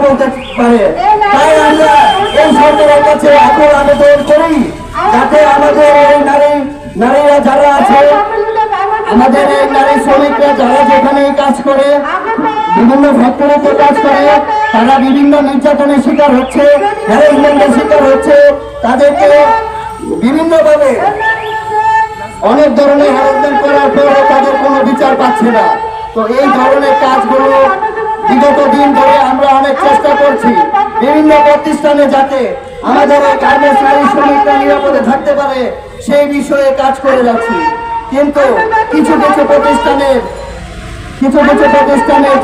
বলতে পারে। তাই আমরা এই সরকারের কাছে এখন আবেদন করি যাতে আমাদের এই নারীরা যারা আছে, আমাদের এই নারী শ্রমিকরা যারা যেখানে কাজ করে, বিভিন্ন ফ্যাক্টরিতে কাজ করে, তারা বিভিন্ন নির্যাতনের শিকার হচ্ছে, হ্যারাসমেন্টের শিকার হচ্ছে, তাদেরকে বিভিন্নভাবে অনেক ধরনের হ্যারাসমেন্ট করার পরে তাদের কোনো বিচার পাচ্ছে না। তো এই ধরনের কাজগুলো বিগত দিন ধরে আমরা অনেক চেষ্টা করছি বিভিন্ন প্রতিষ্ঠানে যাতে আমাদের এই গার্মেন্টস নারী শ্রমিকরা নিরাপদে থাকতে পারে সেই বিষয়ে কাজ করে যাচ্ছি। কিন্তু কিছু কিছু প্রতিষ্ঠানে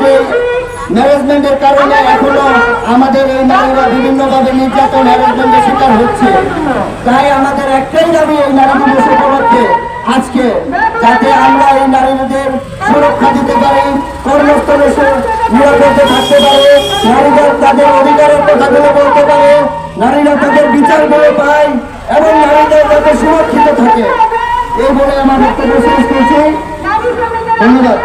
যে ম্যানেজমেন্টের কারণে এখনো আমাদের এই নারীরা বিভিন্নভাবে নির্যাতন হ্যারাসমেন্টের শিকার হচ্ছে। তাই আমাদের একটাই দাবি এই নারী দিবস উপলক্ষে আজকে, যাতে আমরা এই নারীদের সুরক্ষা দিতে পারি, কর্মস্থলে নিরাপদে থাকতে পারে, নারীরা তাদের অধিকারের কথাগুলো বলতে পারে, নারীরা তাদের বিচারগুলো পায় এবং নারীদের যাতে সুরক্ষিত থাকে, এই বলে আমার বক্তব্য শেষ করছি। ধন্যবাদ।